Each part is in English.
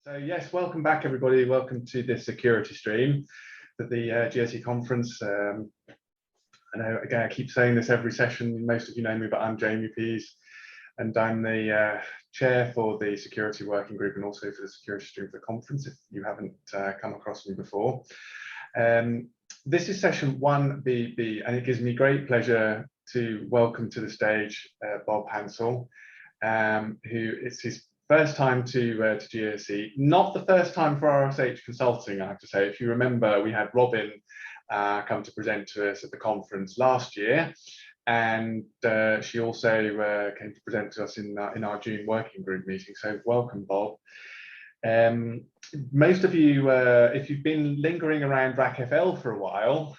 So yes, welcome back everybody. Welcome to this security stream at the GSE conference. I know, again, I keep saying this every session. Most of you know me, but I'm Jamie Pease, and I'm the chair for the security working group and also for the security stream for the conference, if you haven't come across me before. This is session 1BB, and it gives me great pleasure to welcome to the stage Bob Hansel, who it's his first time to GSE, not the first time for RSH Consulting, I have to say. If you remember, we had Robin come to present to us at the conference last year, and she also came to present to us in our June working group meeting. So welcome, Bob. Most of you, if you've been lingering around RACFL for a while,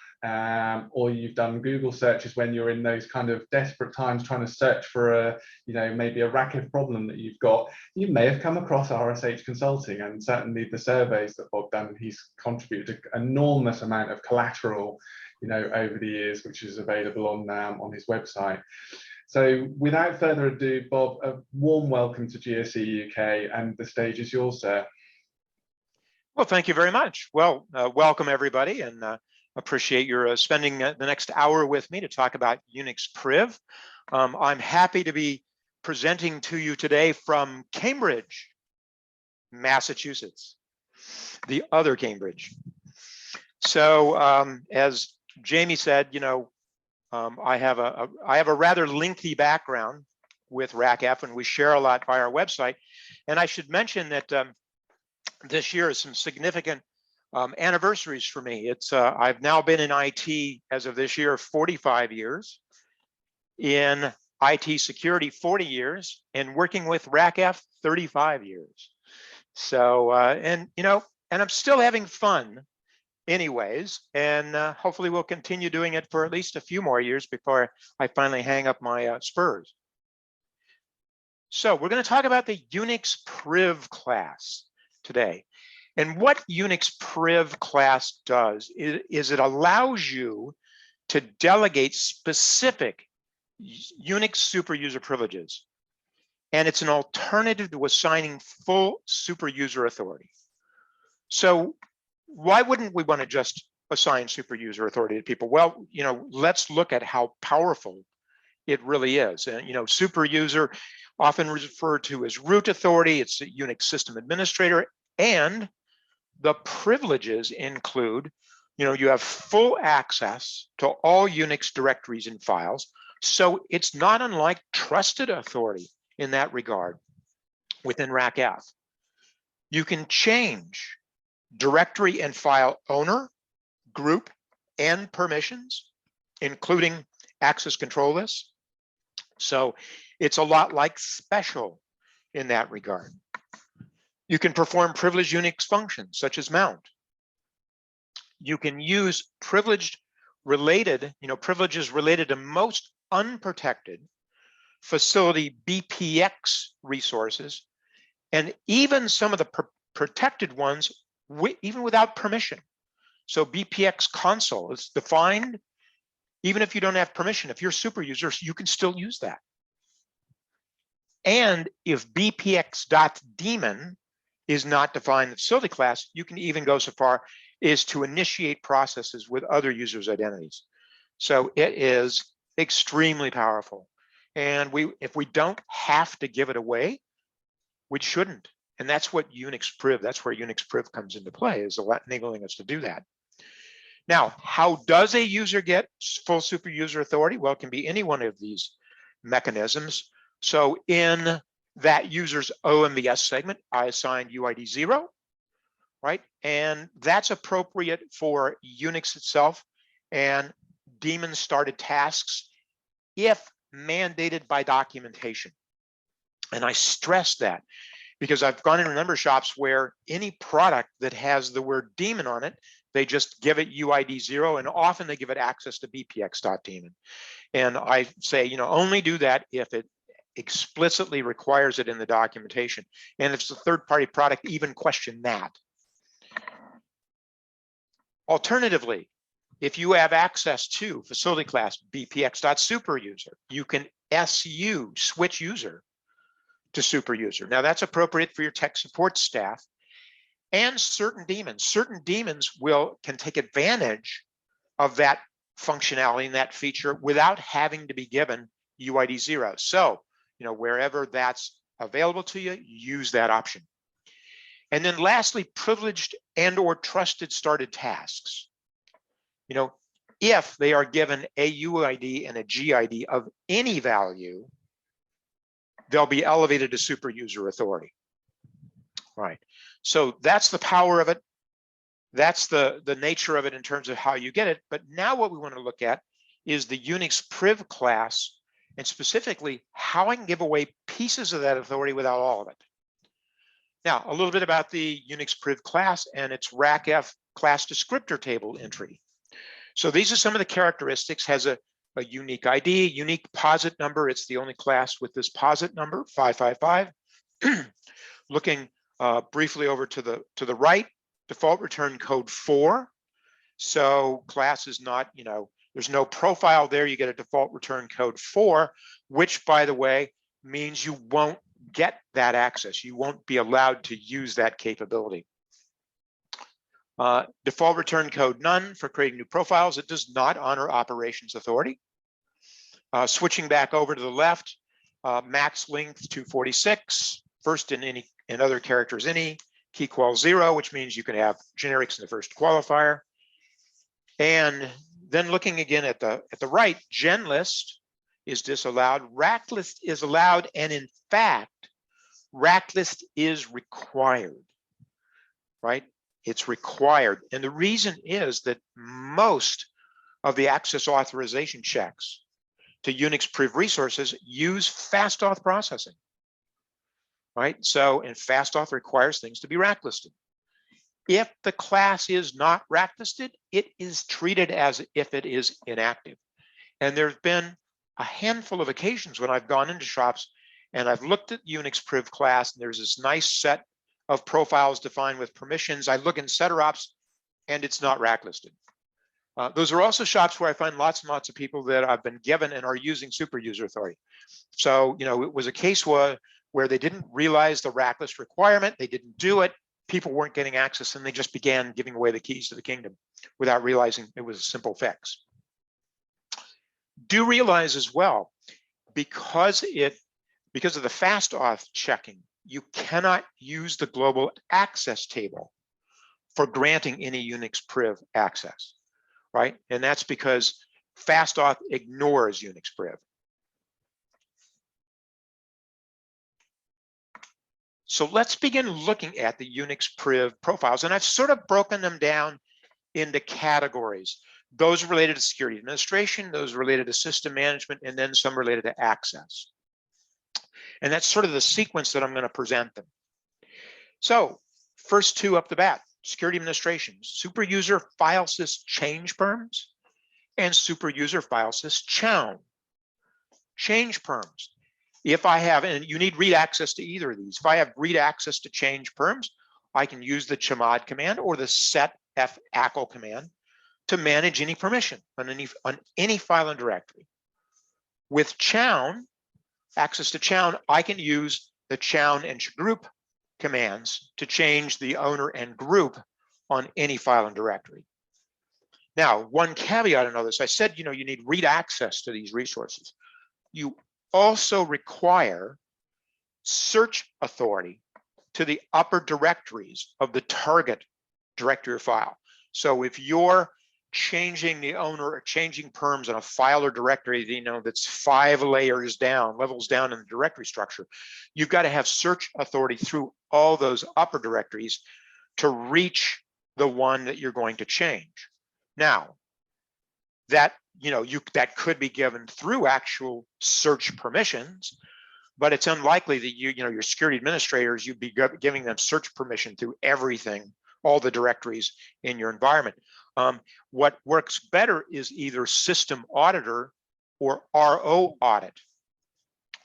or you've done Google searches when you're in those kind of desperate times trying to search for a, maybe a RACF problem that you've got, you may have come across RSH Consulting, and certainly the surveys that Bob done, he's contributed an enormous amount of collateral, over the years, which is available on his website. So without further ado, Bob, a warm welcome to GSE UK, and the stage is yours, sir. Well, thank you very much. Well, welcome everybody, and appreciate your spending the next hour with me to talk about UNIXPRIV. I'm happy to be presenting to you today from Cambridge, Massachusetts, the other Cambridge. So as Jamie said, I have a rather lengthy background with RACF, and we share a lot by our website. And I should mention that this year is some significant anniversaries for me. I've now been in IT as of this year 45 years, in IT security 40 years, and working with RACF 35 years. So and I'm still having fun anyways, and hopefully we'll continue doing it for at least a few more years before I finally hang up my spurs. So we're going to talk about the UNIXPRIV class today. And what UNIXPRIV class does is it allows you to delegate specific Unix super user privileges. And it's an alternative to assigning full super user authority. So why wouldn't we want to just assign super user authority to people? Well, let's look at how powerful it really is. And, super user, often referred to as root authority, it's a Unix system administrator, and the privileges include, you have full access to all Unix directories and files. So it's not unlike trusted authority in that regard within RACF. You can change directory and file owner, group, and permissions, including access control lists. So it's a lot like special in that regard. You can perform privileged Unix functions such as mount. You can use privileges related to most unprotected facility BPX resources, and even some of the protected ones even without permission. So BPX console is defined even if you don't have permission. If you're a super user, you can still use that. And if bpx.daemon is not defined in the facility class, you can even go so far as to initiate processes with other users' identities. So it is extremely powerful. And if we don't have to give it away, we shouldn't. And that's what UNIXPRIV, that's where UNIXPRIV comes into play, is enabling us to do that. Now, how does a user get full super user authority? Well, it can be any one of these mechanisms. So in that user's OMVS segment, I assigned UID 0, right? And that's appropriate for Unix itself and daemon started tasks if mandated by documentation. And I stress that because I've gone into a number of shops where any product that has the word daemon on it, they just give it UID 0, and often they give it access to bpx.daemon. And I say, only do that if it explicitly requires it in the documentation. And if it's a third-party product, even question that. Alternatively, if you have access to facility class bpx.superuser, you can SU, switch user, to super user. Now that's appropriate for your tech support staff. and certain daemons. Certain daemons can take advantage of that functionality and that feature without having to be given UID 0. So, wherever that's available to you, use that option. And then lastly, privileged and or trusted started tasks. If they are given a UID and a GID of any value, they'll be elevated to super user authority. Right. So that's the power of it. That's the nature of it in terms of how you get it. But now what we want to look at is the UNIXPRIV class, and specifically how I can give away pieces of that authority without all of it. Now, a little bit about the UNIXPRIV class and its RACF class descriptor table entry. So these are some of the characteristics. Has a unique ID, unique POSIT number. It's the only class with this POSIT number, 555. Looking briefly over to the right, default return code 4. So class is not, there's no profile there. You get a default return code 4, which, by the way, means you won't get that access. You won't be allowed to use that capability. Default return code none for creating new profiles. It does not honor operations authority. Switching back over to the left, max length 246. First in other characters any. Key qual 0, which means you can have generics in the first qualifier. And then looking again at the right, gen list is disallowed. Rack list is allowed, and in fact, rack list is required. Right? It's required. And the reason is that most of the access authorization checks to UNIXPRIV resources use fast auth processing. Right? So, and fast auth requires things to be rack listed. If the class is not rack listed, it is treated as if it is inactive. And there's been a handful of occasions when I've gone into shops and I've looked at UNIXPRIV class, and there's this nice set of profiles defined with permissions. I look in setter ops and it's not rack listed. Those are also shops where I find lots and lots of people that I've been given and are using super user authority. So, it was a case where they didn't realize the rack list requirement, they didn't do it, people weren't getting access, and they just began giving away the keys to the kingdom without realizing it was a simple fix. Do realize as well, because of the fast auth checking, you cannot use the global access table for granting any UNIXPRIV access, right? And that's because fast auth ignores UNIXPRIV. So let's begin looking at the UNIXPRIV profiles, and I've sort of broken them down into categories. Those related to security administration, those related to system management, and then some related to access. And that's sort of the sequence that I'm going to present them. So first two up the bat, security administration, super user file sys change perms and super user file sys chown. Change perms. If I have, and you need read access to either of these. If I have read access to change perms, I can use the chmod command or the set f-acl command to manage any permission on any file and directory. With chown, access to chown, I can use the chown and group commands to change the owner and group on any file and directory. Now, one caveat on this, I said, you need read access to these resources. You also require search authority to the upper directories of the target directory or file. So if you're changing the owner or changing perms on a file or directory, that's 5 layers down, levels down in the directory structure, you've got to have search authority through all those upper directories to reach the one that you're going to change. Now, that that could be given through actual search permissions, but it's unlikely that your security administrators, you'd be giving them search permission through everything, all the directories in your environment. What works better is either system auditor or RO audit.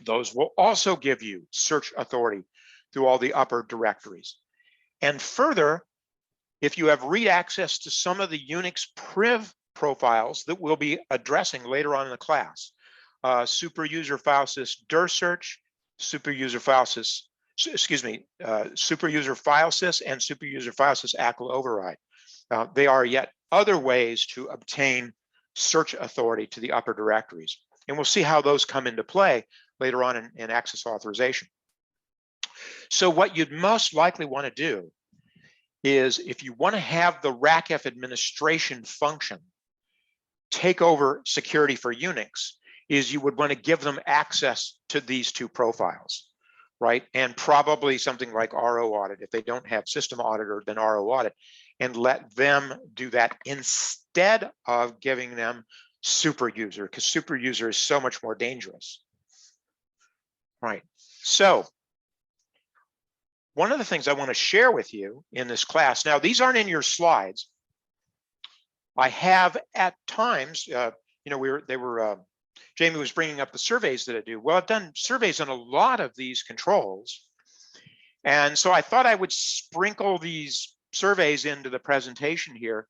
Those will also give you search authority through all the upper directories. And further, if you have read access to some of the UNIXPRIV profiles that we'll be addressing later on in the class, super user file sys dir search, super user file sys excuse me, super user file sys and super user file sys ACL override. They are yet other ways to obtain search authority to the upper directories. And we'll see how those come into play later on in access authorization. So what you'd most likely want to do is, if you want to have the RACF administration function take over security for Unix, is you would want to give them access to these two profiles, right? And probably something like RO audit. If they don't have system auditor, then RO audit, and let them do that instead of giving them super user, because super user is so much more dangerous. Right. So one of the things I want to share with you in this class, now these aren't in your slides. I have at times, Jamie was bringing up the surveys that I do. Well, I've done surveys on a lot of these controls. And so I thought I would sprinkle these surveys into the presentation here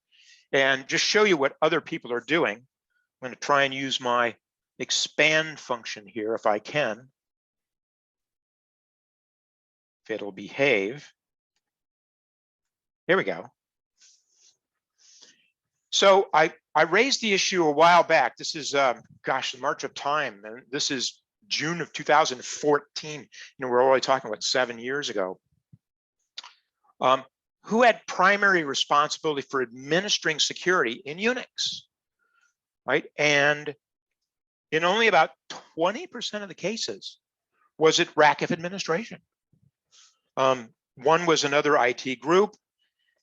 and just show you what other people are doing. I'm going to try and use my expand function here if I can. If it'll behave. Here we go. So I raised the issue a while back. This is, gosh, the march of time. And this is June of 2014. We're already talking about 7 years ago. Who had primary responsibility for administering security in Unix, right? And in only about 20% of the cases was it RACF administration. One was another IT group.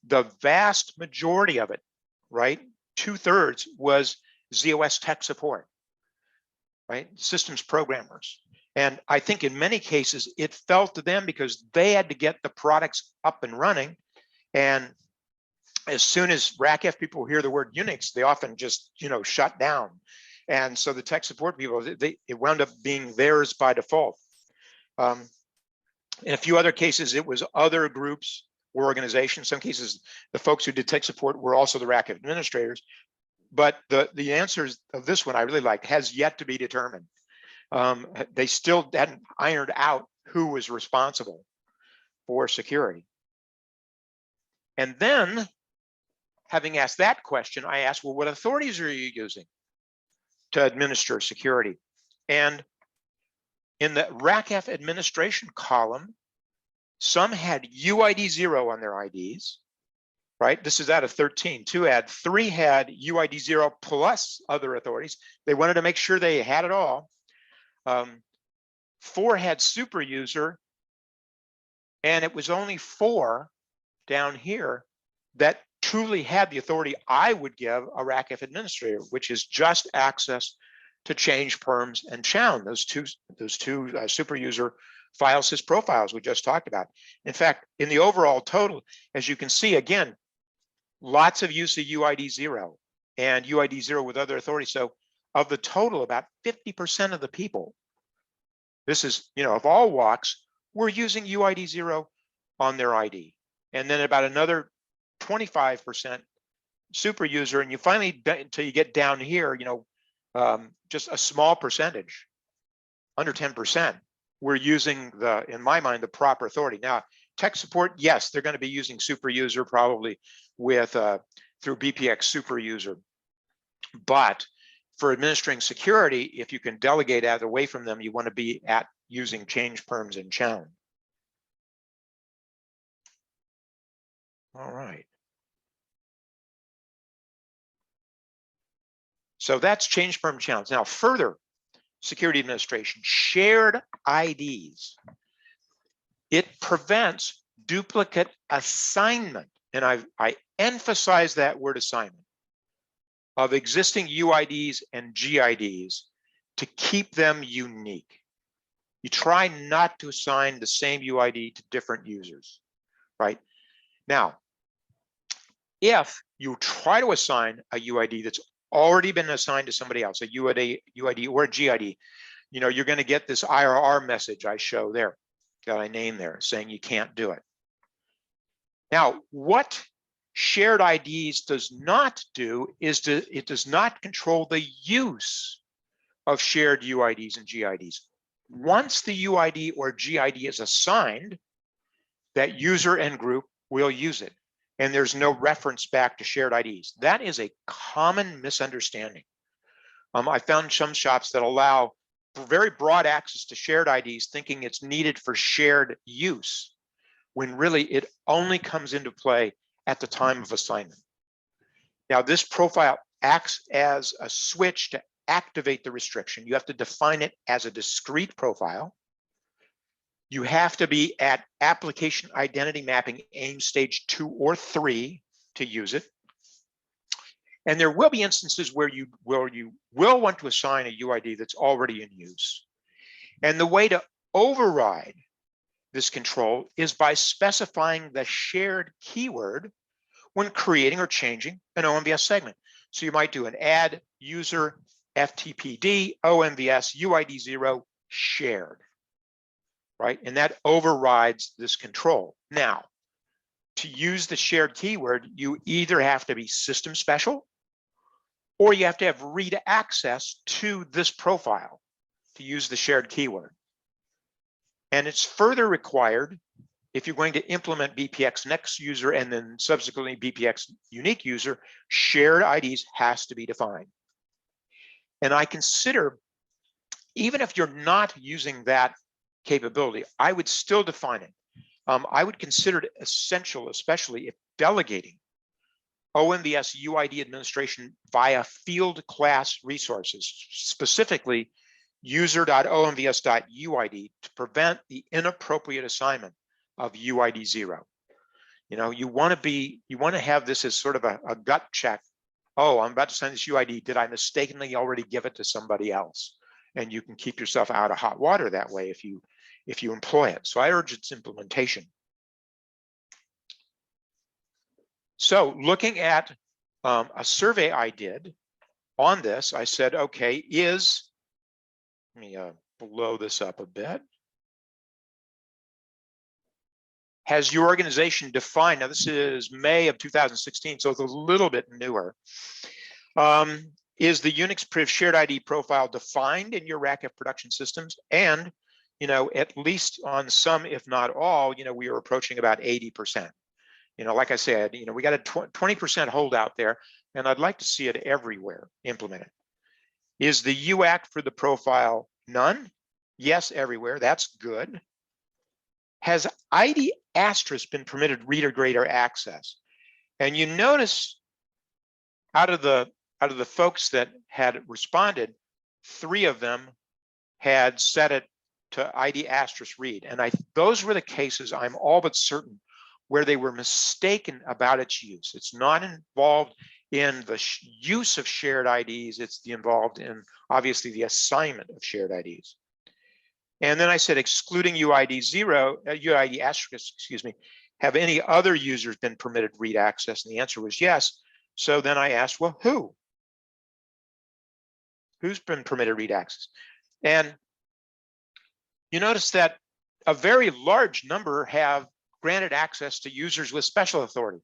The vast majority of it, right, 2/3 was ZOS tech support, right, systems programmers. And I think in many cases it fell to them because they had to get the products up and running. And as soon as RACF people hear the word Unix, they often just, shut down. And so the tech support people, it wound up being theirs by default. In a few other cases, it was other groups or organizations. Some cases, the folks who did tech support were also the RACF administrators. But the answers of this one I really liked, has yet to be determined. They still hadn't ironed out who was responsible for security. And then, having asked that question, I asked, well, what authorities are you using to administer security? And in the RACF administration column, some had UID 0 on their IDs, right? This is out of 13. 3 had UID 0 plus other authorities. They wanted to make sure they had it all. 4 had super user, and it was only 4 down here that truly had the authority I would give a RACF administrator, which is just access to change perms and chown, those two super user file sys profiles we just talked about. In fact, in the overall total, as you can see, again, lots of use of UID 0 and UID 0 with other authorities. So of the total, about 50% of the people, this is, of all walks, were using UID 0 on their ID. And then about another 25% super user. And you finally, until you get down here, just a small percentage, under 10%, we're using in my mind, the proper authority. Now, tech support, yes, they're going to be using super user probably with through BPX super user. But for administering security, if you can delegate out away from them, you want to be at using change perms and chown. All right. So that's change perm challenge. Now, further security administration, shared IDs. It prevents duplicate assignment. And I emphasize that word assignment of existing UIDs and GIDs to keep them unique. You try not to assign the same UID to different users, right? Now, if you try to assign a UID that's already been assigned to somebody else, a UID or a GID, you're going to get this IRR message I show there, that I name there, saying you can't do it. Now, what shared IDs does not do is it does not control the use of shared UIDs and GIDs once the UID or GID is assigned, that user and group will use it. And there's no reference back to shared IDs. That is a common misunderstanding. I found some shops that allow very broad access to shared IDs, thinking it's needed for shared use, when really it only comes into play at the time of assignment. Now, this profile acts as a switch to activate the restriction. You have to define it as a discrete profile. You have to be at application identity mapping AIM stage 2 or 3 to use it. And there will be instances where you will want to assign a UID that's already in use. And the way to override this control is by specifying the shared keyword when creating or changing an OMVS segment. So you might do an add user FTPD OMVS UID 0 shared, right? And that overrides this control. Now, to use the shared keyword, you either have to be system special or you have to have read access to this profile to use the shared keyword. And it's further required if you're going to implement BPX next user and then subsequently BPX unique user, shared IDs has to be defined. And I consider, even if you're not using that capability, I would still define it. I would consider it essential, especially if delegating OMVS UID administration via field class resources, specifically user.omvs.uid, to prevent the inappropriate assignment of UID 0. You know, you want to have this as sort of a gut check. Oh, I'm about to send this UID. Did I mistakenly already give it to somebody else? And you can keep yourself out of hot water that way if you employ it. So I urge its implementation. So looking at a survey I did on this, I said, okay, let me blow this up a bit. Has your organization defined, now this is May of 2016, so it's a little bit newer. Is the UNIXPRIV shared ID profile defined in your RACF production systems? And, you know, at least on some, if not all, you know, we are approaching about 80%. You know, like I said, you know, we got a 20% holdout there, and I'd like to see it everywhere implemented. Is the UACT for the profile none? Yes, everywhere. That's good. Has ID asterisk been permitted reader grader access? And you notice out of the folks that had responded, 3 of them had set it to ID asterisk read. And those were the cases, I'm all but certain, where they were mistaken about its use. It's not involved in the use of shared IDs, it's involved in obviously the assignment of shared IDs. And then I said, excluding UID asterisk, excuse me, have any other users been permitted read access? And the answer was yes. So then I asked, well, who's been permitted read access? And you notice that a very large number have granted access to users with special authority.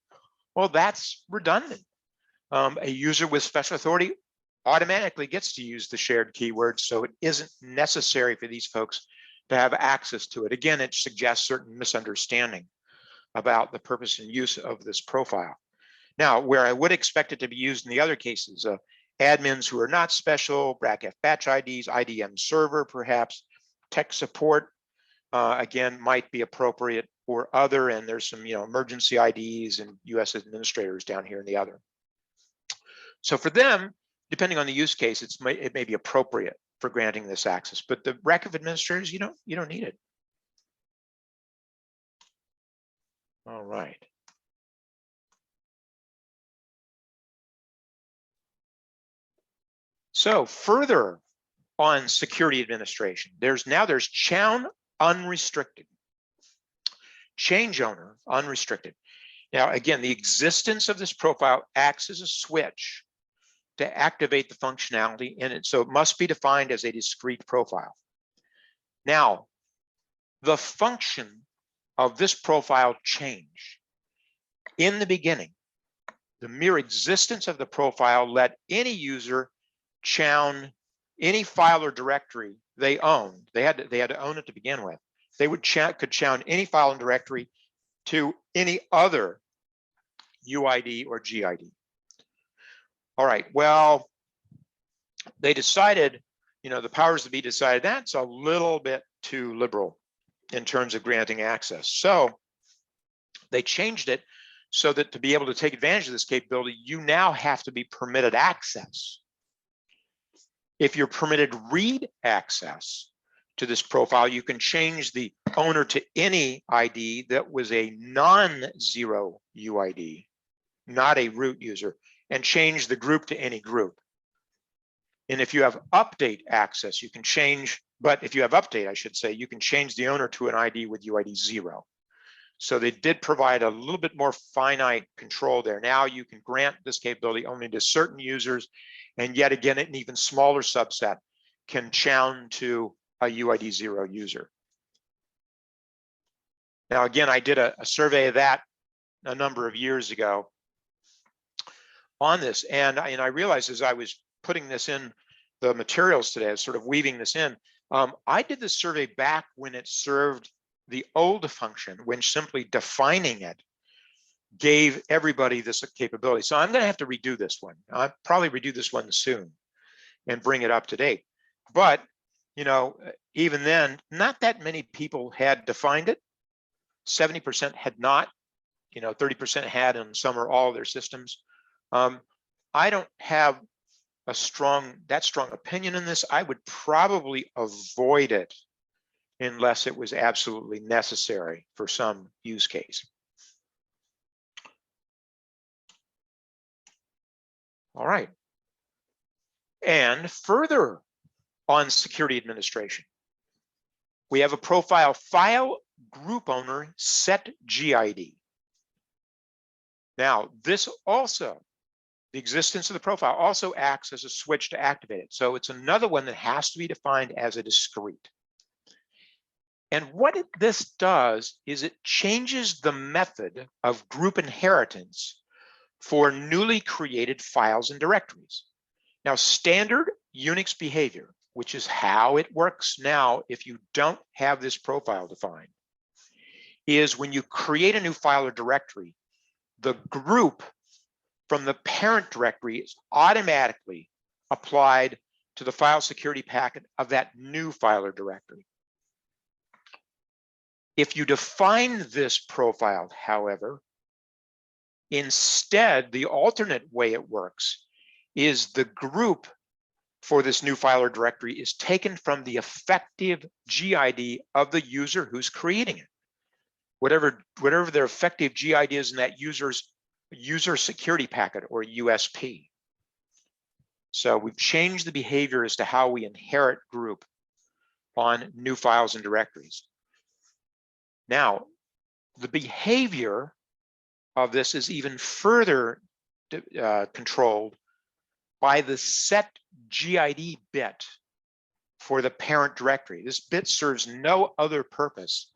Well, that's redundant. A user with special authority automatically gets to use the shared keyword, so it isn't necessary for these folks to have access to it. Again, it suggests certain misunderstanding about the purpose and use of this profile. Now, where I would expect it to be used in the other cases, admins who are not special, BRACF batch IDs, IDM server perhaps, tech support, again, might be appropriate, or other, and there's some, you know, emergency IDs and US administrators down here in the other. So for them, depending on the use case, it may be appropriate for granting this access, but the RACF administrators, you don't need it. All right. So further on security administration, there's chown unrestricted, change owner unrestricted. Now, again, the existence of this profile acts as a switch to activate the functionality in it. So it must be defined as a discrete profile. Now, the function of this profile change. In the beginning, the mere existence of the profile let any user chown any file or directory they owned. They had to own it to begin with. They could chown any file and directory to any other UID or GID. All right, well, they decided, the powers that be decided that's a little bit too liberal in terms of granting access. So they changed it so that to be able to take advantage of this capability, you now have to be permitted access. If you're permitted read access to this profile, you can change the owner to any ID that was a non-zero UID, not a root user, and change the group to any group. And if you have update access, you can change, but if you have update, I should say, you can change the owner to an ID with UID 0. So they did provide a little bit more finite control there. Now you can grant this capability only to certain users, and yet again, an even smaller subset can chown to a UID 0 user. Now, again, I did a survey of that a number of years ago on this, and I realized as I was putting this in the materials today, sort of weaving this in, I did this survey back when it served the old function, when simply defining it gave everybody this capability. So I'm going to have to redo this one. I'll probably redo this one soon and bring it up to date. But, even then, not that many people had defined it. 70% had not, 30% had in some or all of their systems. I don't have that strong opinion in this. I would probably avoid it unless it was absolutely necessary for some use case. All right. And further on security administration, we have a profile file group owner set GID. Now, this also, the existence of the profile also acts as a switch to activate it. So it's another one that has to be defined as a discrete. And what this does is it changes the method of group inheritance for newly created files and directories. Now, standard Unix behavior, which is how it works now if you don't have this profile defined, is when you create a new file or directory, the group from the parent directory is automatically applied to the file security packet of that new file or directory. If you define this profile, however, instead, the alternate way it works is the group for this new file or directory is taken from the effective GID of the user who's creating it. Whatever their effective GID is in that user's user security packet or USP. So we've changed the behavior as to how we inherit group on new files and directories. Now, the behavior of this is even further controlled by the set GID bit for the parent directory. This bit serves no other purpose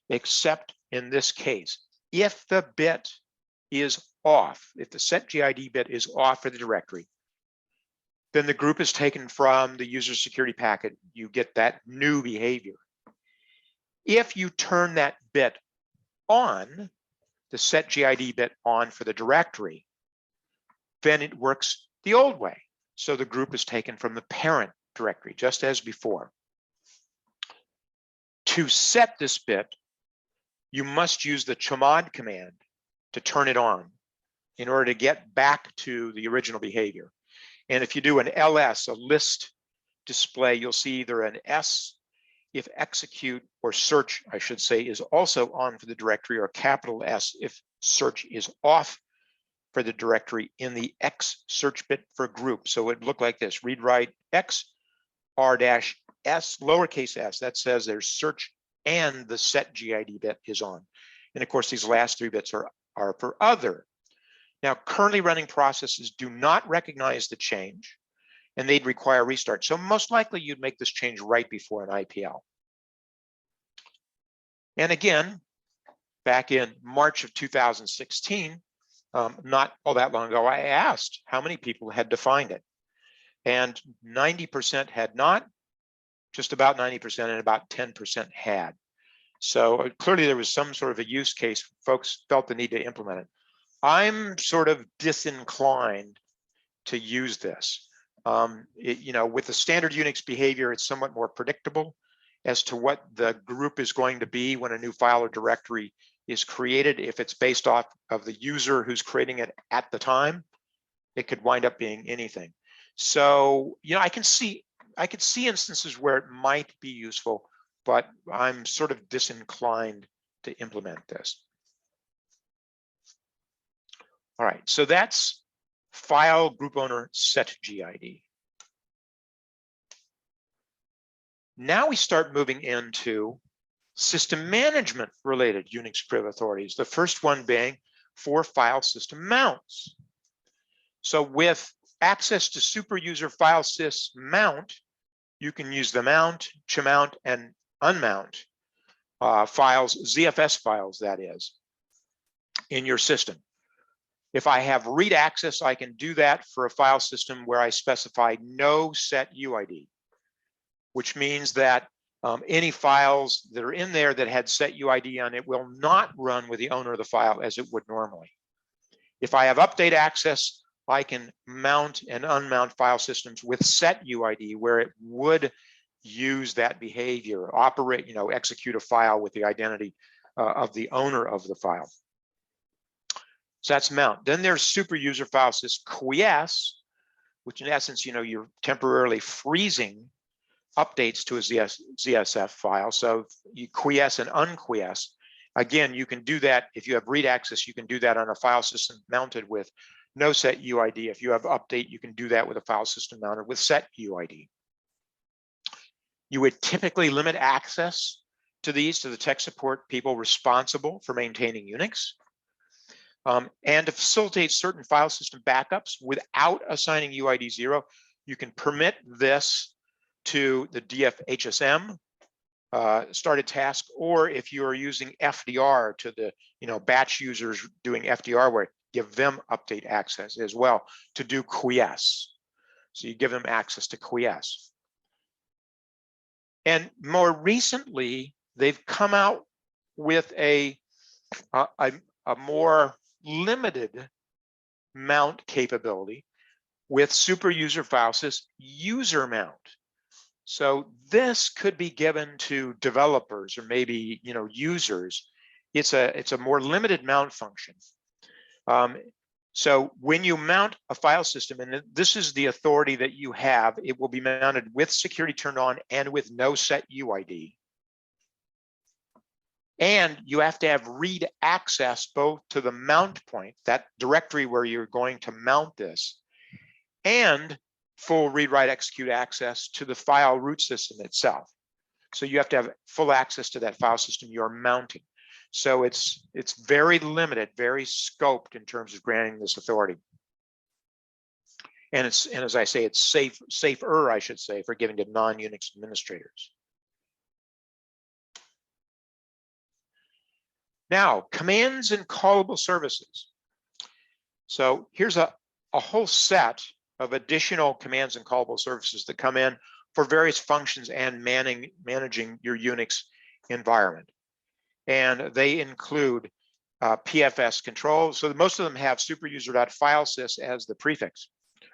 except in this case. If the bit is off, if the set GID bit is off for the directory, then the group is taken from the user security packet. You get that new behavior. If you turn that bit on, the set GID bit on for the directory, then it works the old way. So the group is taken from the parent directory, just as before. To set this bit, you must use the chmod command to turn it on in order to get back to the original behavior. And if you do an ls, a list display, you'll see either an S if execute, or search, I should say, is also on for the directory, or capital S if search is off for the directory in the X search bit for group. So it would look like this: read write X R-S lowercase s. That says there's search and the set GID bit is on. And of course, these last three bits are for other. Now, currently running processes do not recognize the change, and they'd require a restart. So most likely you'd make this change right before an IPL. And again, back in March of 2016, not all that long ago, I asked how many people had defined it. And 90% had not, just about 90%, and about 10% had. So clearly there was some sort of a use case. Folks felt the need to implement it. I'm sort of disinclined to use this. With the standard Unix behavior, it's somewhat more predictable as to what the group is going to be when a new file or directory is created. If it's based off of the user who's creating it at the time, it could wind up being anything. So, I could see instances where it might be useful, but I'm sort of disinclined to implement this. All right, so that's file group owner set GID. Now we start moving into system management related UNIXPRIV authorities. The first one being for file system mounts. So with access to super user file sys mount, you can use the mount, chmount, and unmount files, ZFS files that is, in your system. If I have read access, I can do that for a file system where I specify no set UID, which means that any files that are in there that had set UID on it will not run with the owner of the file as it would normally. If I have update access, I can mount and unmount file systems with set UID where it would use that behavior, operate, execute a file with the identity of the owner of the file. So that's mount. Then there's super user file sys quiesce, which in essence, you're temporarily freezing updates to a ZSF file. So you quiesce and unquiesce. Again, you can do that if you have read access, you can do that on a file system mounted with no set UID. If you have update, you can do that with a file system mounted with set UID. You would typically limit access to these to the tech support people responsible for maintaining Unix. And to facilitate certain file system backups without assigning UID 0, you can permit this to the DFHSM started task, or if you are using FDR to the batch users doing FDR work, give them update access as well to do quiesce. So you give them access to quiesce. And more recently, they've come out with a more limited mount capability with super user file sys user mount. So this could be given to developers or maybe users. It's a more limited mount function. So when you mount a file system, and this is the authority that you have, it will be mounted with security turned on and with no set UID. And you have to have read access both to the mount point, that directory where you're going to mount this, and full read, write, execute access to the file root system itself. So you have to have full access to that file system you're mounting. So it's very limited, very scoped in terms of granting this authority. And as I say, it's safer, I should say, for giving to non-Unix administrators. Now, commands and callable services. So here's a whole set of additional commands and callable services that come in for various functions and managing your Unix environment. And they include PFS control. So most of them have superuser.filesys as the prefix,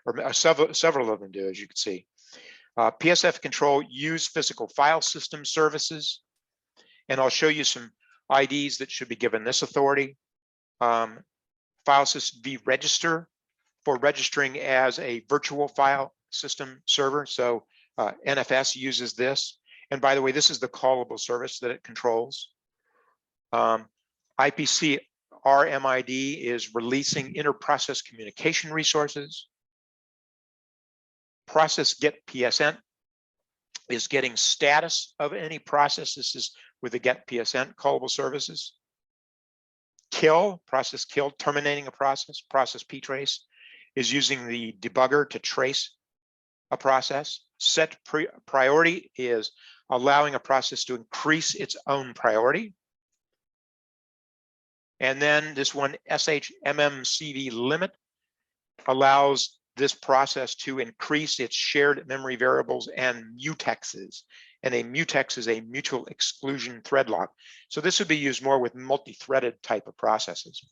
or several of them do, as you can see. PSF control use physical file system services. And I'll show you some IDs that should be given this authority. FileSys vRegister for registering as a virtual file system server. So NFS uses this. And by the way, this is the callable service that it controls. IPC RMID is releasing inter-process communication resources. Process get PSN is getting status of any process. This is with the get PSN callable services. Kill, process kill, terminating a process ptrace is using the debugger to trace a process. Set priority is allowing a process to increase its own priority. And then this one, SHMMCV limit, allows this process to increase its shared memory variables and mutexes and a mutex is a mutual exclusion thread lock. So this would be used more with multi-threaded type of processes.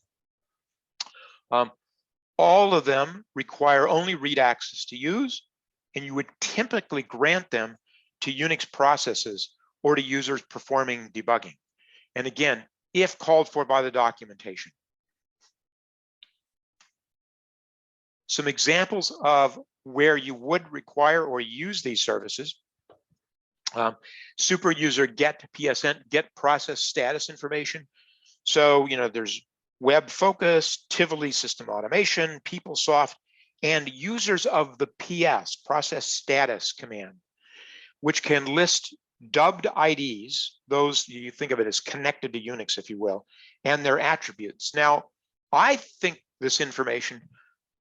All of them require only read access to use, and you would typically grant them to Unix processes or to users performing debugging. And again, if called for by the documentation. Some examples of where you would require or use these services. Super user get PSN, get process status information. So, there's Web Focus, Tivoli System Automation, PeopleSoft, and users of the PS, process status command, which can list dubbed IDs, those you think of it as connected to Unix, if you will, and their attributes. Now, I think this information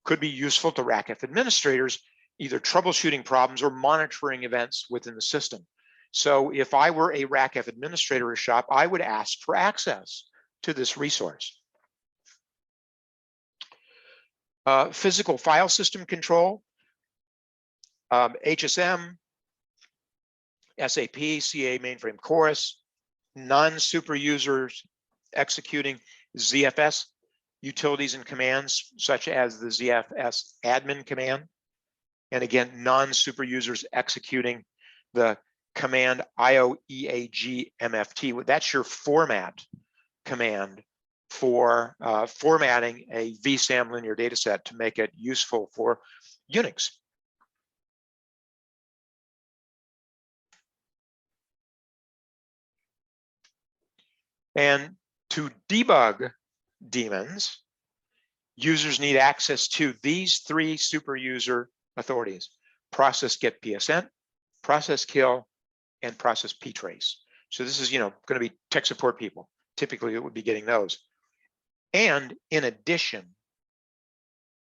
could be useful to RACF administrators, either troubleshooting problems or monitoring events within the system. So if I were a RACF administrator or shop, I would ask for access to this resource. Physical file system control, HSM, SAP, CA mainframe chorus, non-super users executing ZFS utilities and commands, such as the ZFS admin command. And again, non-super users executing the command IOEAG-MFT. That's your format command for formatting a vSAM linear data set to make it useful for Unix. And to debug daemons, users need access to these three super user authorities: process get PSN, process kill, and process ptrace. So this is, going to be tech support people. Typically, it would be getting those. And in addition,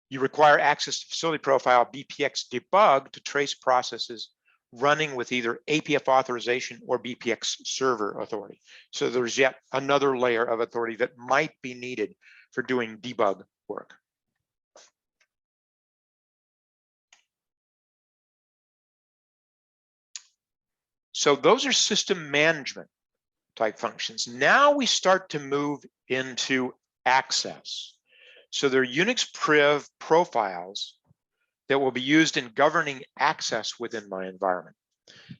you require access to facility profile BPX debug to trace processes running with either APF authorization or BPX server authority. So there's yet another layer of authority that might be needed for doing debug work. So those are system management type functions. Now we start to move into access. So there are UNIXPRIV profiles that will be used in governing access within my environment.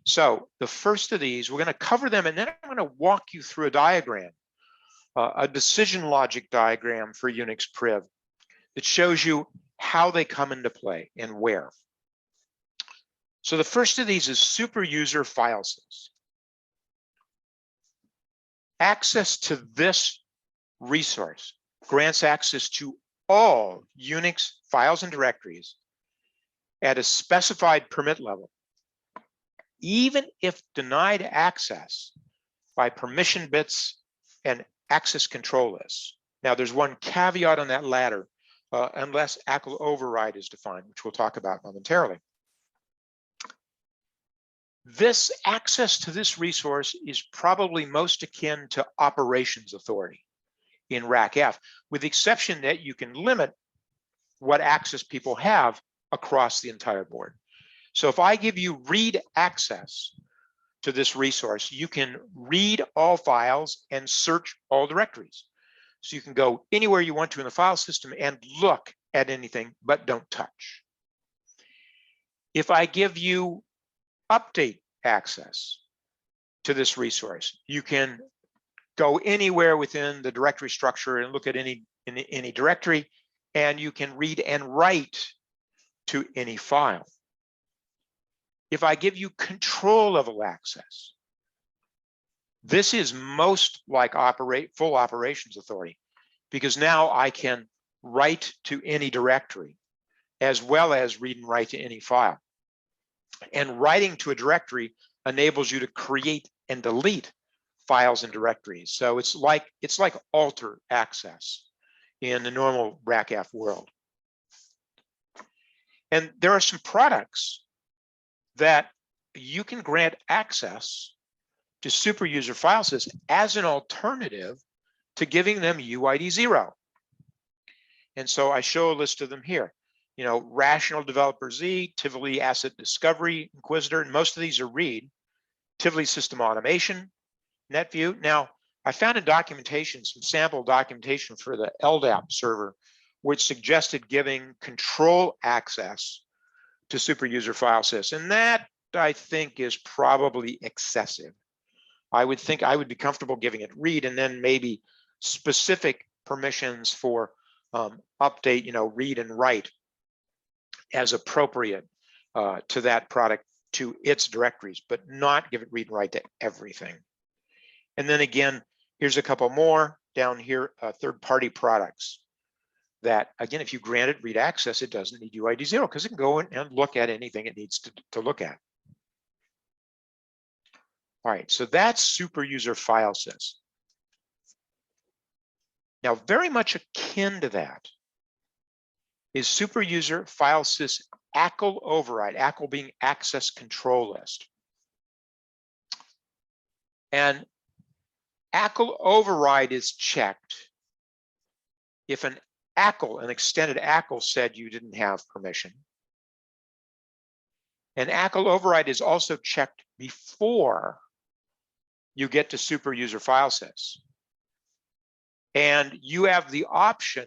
So the first of these, we're going to cover them, and then I'm going to walk you through a diagram, a decision logic diagram for UNIXPRIV that shows you how they come into play and where. So the first of these is super user file sys. Access to this resource grants access to all Unix files and directories at a specified permit level, even if denied access by permission bits and access control lists. Now, there's one caveat on that latter, unless ACL override is defined, which we'll talk about momentarily. This access to this resource is probably most akin to operations authority in RACF, with the exception that you can limit what access people have across the entire board. So if I give you read access to this resource, you can read all files and search all directories. So you can go anywhere you want to in the file system and look at anything, but don't touch. If I give you update access to this resource, you can go anywhere within the directory structure and look at any directory, and you can read and write to any file. If I give you control level access, this is most like full operations authority, because now I can write to any directory as well as read and write to any file. And writing to a directory enables you to create and delete files and directories. So it's like alter access in the normal RACF world. And there are some products that you can grant access to super user file sys as an alternative to giving them UID 0. And so I show a list of them here. Rational Developer Z, Tivoli Asset Discovery, Inquisitor, and most of these are read. Tivoli System Automation, NetView. Now, I found in documentation, some sample documentation for the LDAP server, which suggested giving control access to super user file sys. And that, I think, is probably excessive. I would think I would be comfortable giving it read and then maybe specific permissions for update, read and write as appropriate to that product, to its directories, but not give it read and write to everything. And then again, here's a couple more down here, third-party products that, again, if you grant it read access, it doesn't need UID 0 because it can go in and look at anything it needs to look at. All right, so that's super user file sys. Now, very much akin to that is super user file sys ACL override, ACL being access control list. And ACL override is checked if an ACL, an extended ACL, said you didn't have permission. And ACL override is also checked before you get to super user file sys. And you have the option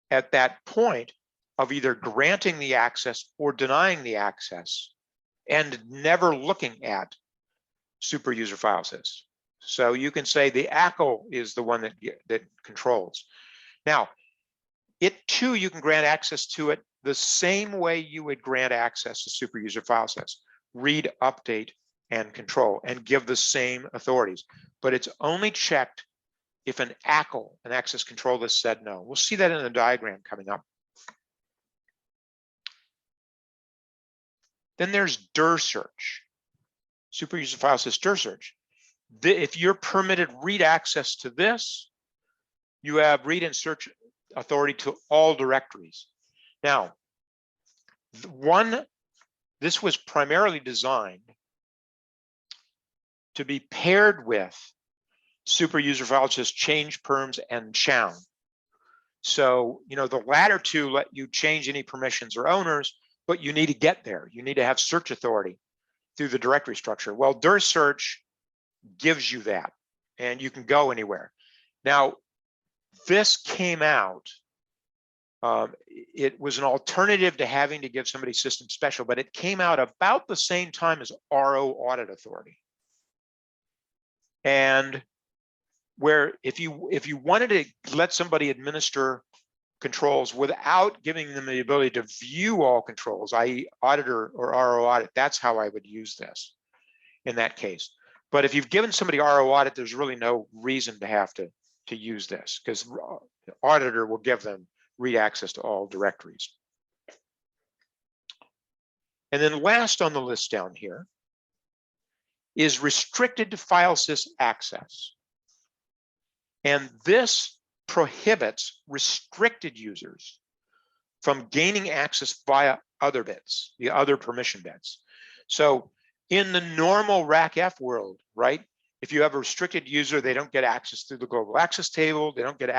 at that point of either granting the access or denying the access and never looking at super user file sys. So you can say the ACL is the one that controls. Now, it too, you can grant access to it the same way you would grant access to super user file sys, read, update, and control, and give the same authorities. But it's only checked if an ACL, an access control list, said no. We'll see that in the diagram coming up. Then there's dir search, super user file sys dir search. If you're permitted read access to this, you have read and search authority to all directories. Now, this was primarily designed to be paired with super user file sys change perms and chown. So, the latter two let you change any permissions or owners, but you need to get there. You need to have search authority through the directory structure. Well, dir search gives you that, and you can go anywhere. Now, this came out, it was an alternative to having to give somebody system special, but it came out about the same time as RO audit authority. And where if you wanted to let somebody administer controls without giving them the ability to view all controls, i.e. auditor or RO audit, that's how I would use this in that case. But if you've given somebody RO audit, there's really no reason to have to use this, because the auditor will give them read access to all directories. And then last on the list down here is restricted to file sys access. And this prohibits restricted users from gaining access via other bits, the other permission bits. So in the normal RACF world, right? If you have a restricted user, they don't get access through the global access table, they don't get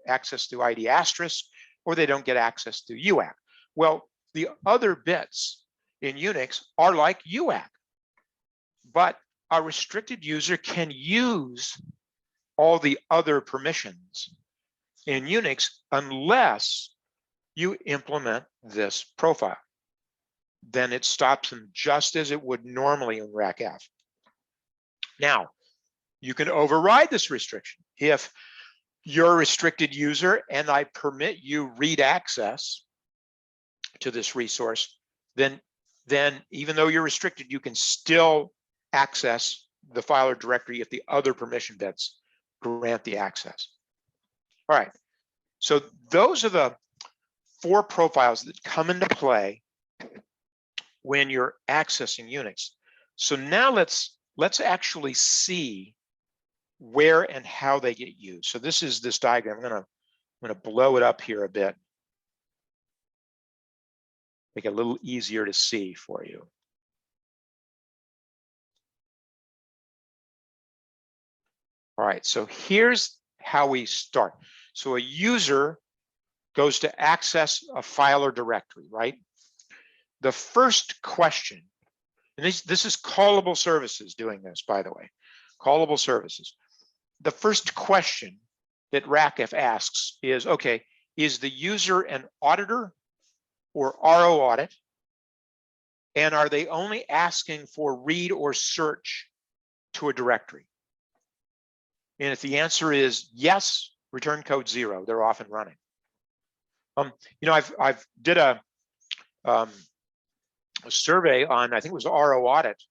access through ID asterisk, or they don't get access through UAC. Well, the other bits in Unix are like UAC, but a restricted user can use all the other permissions in Unix unless you implement this profile. Then it stops them just as it would normally in RACF. Now, you can override this restriction. If you're a restricted user and I permit you read access to this resource, then even though you're restricted, you can still access the file or directory if the other permission bits grant the access. All right, so those are the 4 profiles that come into play when you're accessing Unix. So now let's actually see where and how they get used. So this is this diagram. I'm gonna blow it up here a bit, make it a little easier to see for you. All right, so here's how we start. So a user goes to access a file or directory, right? The first question And this is callable services doing this, by the way, callable services. The first question that RACF asks is, okay, is the user an auditor or RO audit? And are they only asking for read or search to a directory? And if the answer is yes, return code 0, they're off and running. You know, I've did a survey on, I think it was RO audit,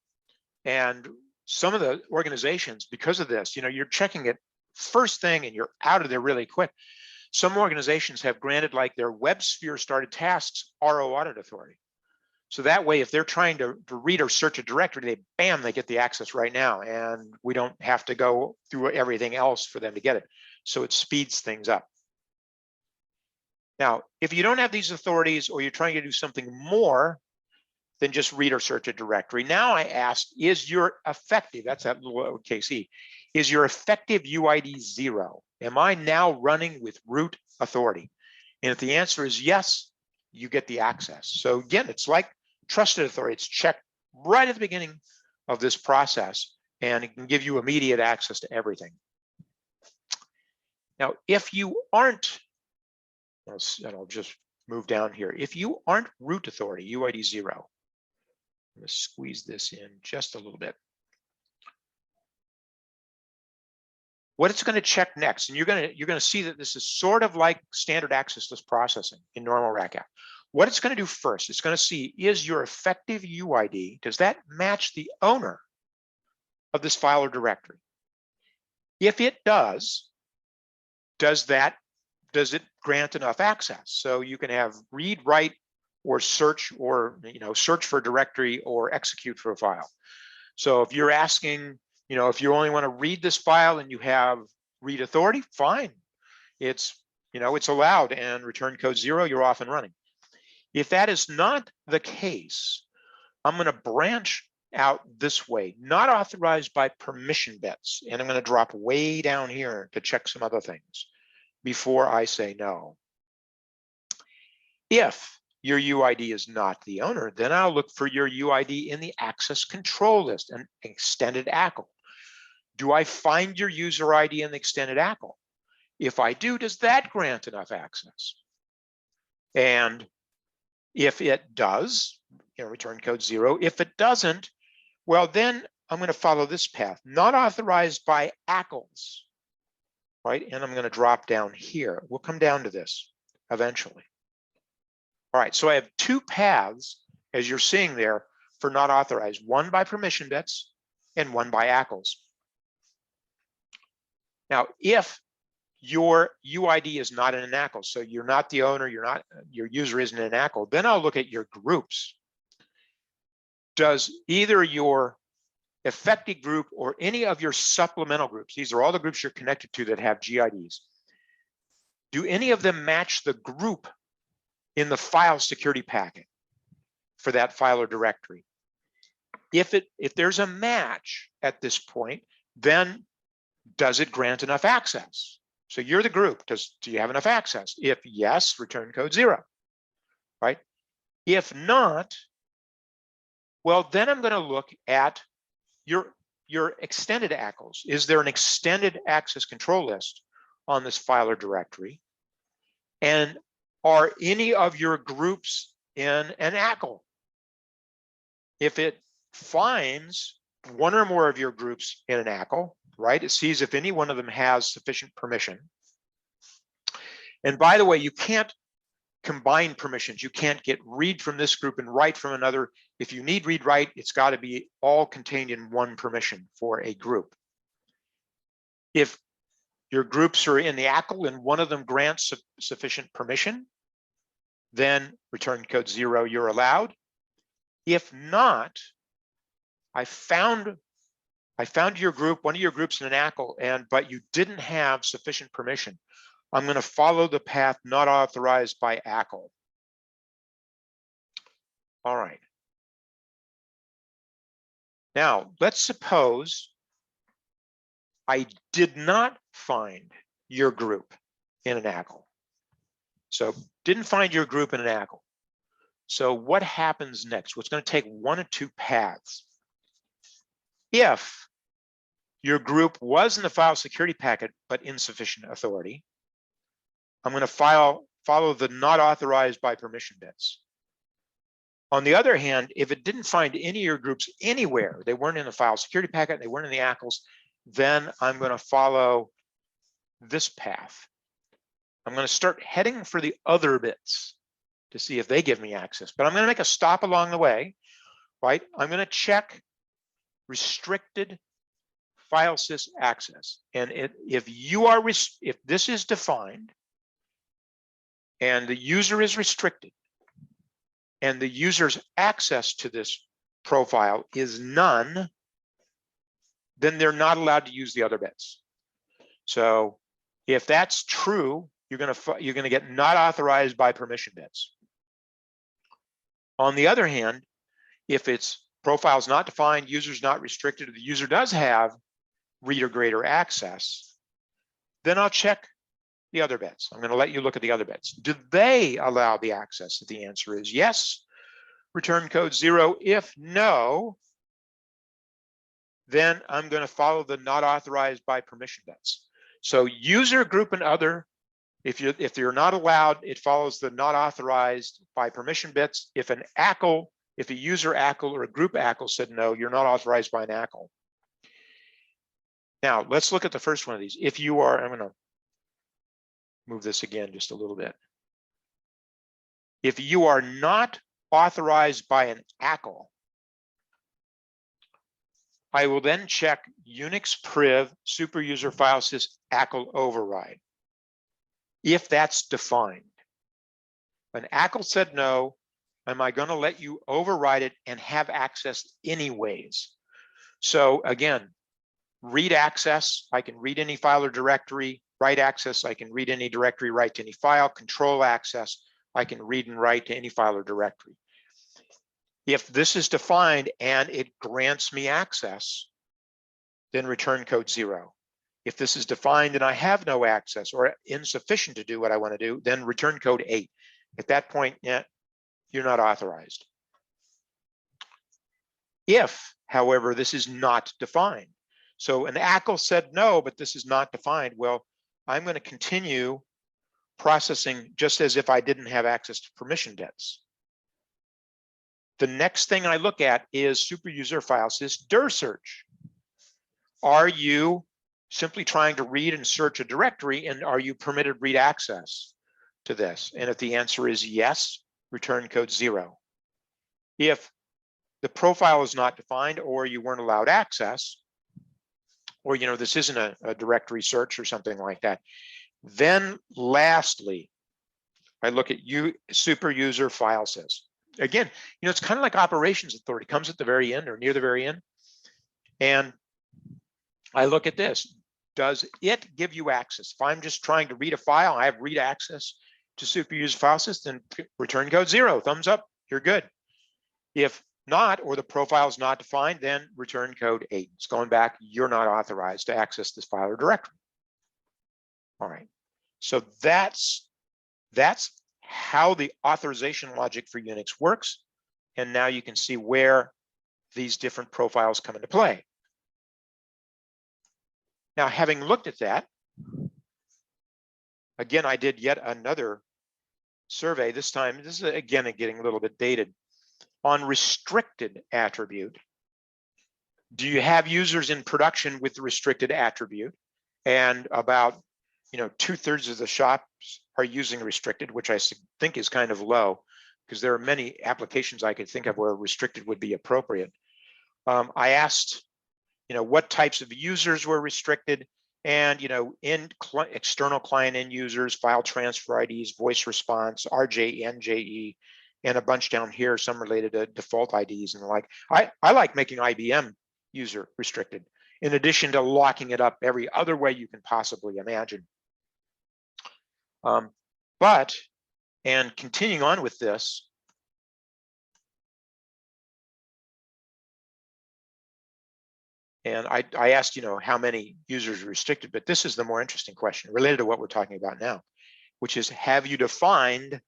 and some of the organizations, because of this, you know, you're checking it first thing and you're out of there really quick. Some organizations have granted like their WebSphere started tasks RO audit authority. So that way, if they're trying to read or search a directory, they get the access right now, and we don't have to go through everything else for them to get it. So it speeds things up. Now, if you don't have these authorities, or you're trying to do something more than just read or search a directory, now I ask, is your effective, that's that little lowercase e, is your effective UID 0? Am I now running with root authority? And if the answer is yes, you get the access. So again, it's like trusted authority. It's checked right at the beginning of this process, and it can give you immediate access to everything. Now, if you aren't, and I'll just move down here. If you aren't root authority, UID 0, I'm going to squeeze this in just a little bit. What it's going to check next, and you're going to see that this is sort of like standard access list processing in normal RACF. What it's going to do first, it's going to see, is your effective UID, does that match the owner of this file or directory? If it does it grant enough access? So you can have read, write, or search, or search for a directory or execute for a file. So if you're asking, if you only want to read this file and you have read authority, fine. It's allowed, and return code 0, you're off and running. If that is not the case, I'm going to branch out this way, not authorized by permission bits, and I'm going to drop way down here to check some other things before I say no. If your UID is not the owner, then I'll look for your UID in the access control list, an extended ACL. Do I find your user ID in the extended ACL? If I do, does that grant enough access? And if it does, return code 0. If it doesn't, well, then I'm going to follow this path, not authorized by ACLs, right? And I'm going to drop down here. We'll come down to this eventually. All right, so I have two paths, as you're seeing there, for not authorized, one by permission bits and one by ACLs. Now, if your UID is not in an ACL, so you're not the owner, your user isn't in an ACL, then I'll look at your groups. Does either your effective group or any of your supplemental groups, these are all the groups you're connected to that have GIDs, do any of them match the group in the file security packet for that file or directory? If there's a match at this point, then does it grant enough access? So you're the group, do you have enough access? If yes, return code 0, right? If not, well, then I'm going to look at your extended ACLs. Is there an extended access control list on this file or directory? And are any of your groups in an ACL? If it finds one or more of your groups in an ACL, right, it sees if any one of them has sufficient permission. And by the way, you can't combine permissions. You can't get read from this group and write from another. If you need read write, it's got to be all contained in one permission for a group. If your groups are in the ACL and one of them grants sufficient permission, then return code 0, you're allowed. If not, I found your group, one of your groups in an ACL, but you didn't have sufficient permission. I'm going to follow the path not authorized by ACL. All right. Now, let's suppose I did not find your group in an ACL. So didn't find your group in an ACL. So what happens next? Well, it's going to take one of two paths. If your group was in the file security packet, but insufficient authority, I'm going to follow the not authorized by permission bits. On the other hand, if it didn't find any of your groups anywhere, they weren't in the file security packet, they weren't in the ACLs, then I'm going to follow this path. I'm going to start heading for the other bits to see if they give me access, but I'm going to make a stop along the way, right? I'm going to check restricted file sys access. And if this is defined and the user is restricted and the user's access to this profile is none, then they're not allowed to use the other bits. So if that's true, you're going to get not authorized by permission bits. On the other hand, if its profile is not defined, user is not restricted, or the user does have read or greater access, then I'll check the other bits. I'm going to let you look at the other bits. Do they allow the access? If the answer is yes, return code 0. If no, then I'm going to follow the not authorized by permission bits. So user, group, and other. If you're not allowed, it follows the not authorized by permission bits. If a user ACL or a group ACL said no, you're not authorized by an ACL. Now let's look at the first one of these. If you are, I'm going to move this again just a little bit. If you are not authorized by an ACL, I will then check UNIXPRIV super user file sys ACL override. If that's defined. When ACL said no, am I going to let you override it and have access anyways? So again, read access, I can read any file or directory. Write access, I can read any directory, write to any file. Control access, I can read and write to any file or directory. If this is defined and it grants me access, then return code 0. If this is defined and I have no access or insufficient to do what I want to do, then return code 8. At that point, yeah, you're not authorized. If, however, this is not defined, so an ACL said no, but this is not defined, well, I'm going to continue processing just as if I didn't have access to permission bits. The next thing I look at is super user file sys dir search. Are you simply trying to read and search a directory, and are you permitted read access to this? And if the answer is yes, return code 0. If the profile is not defined or you weren't allowed access, or this isn't a directory search or something like that, then lastly, I look at super user file sys. Again, it's kind of like operations authority, it comes at the very end or near the very end. And I look at this. Does it give you access? If I'm just trying to read a file, I have read access to super user file sys, then return code 0, thumbs up, you're good. If not, or the profile is not defined, then return code 8. It's going back, you're not authorized to access this file or directory. All right, so that's how the authorization logic for Unix works. And now you can see where these different profiles come into play. Now, having looked at that, again, I did yet another survey. This time, this is again getting a little bit dated. On restricted attribute, do you have users in production with the restricted attribute? And about 2/3 of the shops are using restricted, which I think is kind of low, because there are many applications I could think of where restricted would be appropriate. I asked, what types of users were restricted, and external client end users, file transfer IDs, voice response, RJ, NJE, and a bunch down here, some related to default IDs and the like. I like making IBM user restricted, in addition to locking it up every other way you can possibly imagine. And continuing on with this, and I asked, how many users are restricted, but this is the more interesting question related to what we're talking about now, which is, have you defined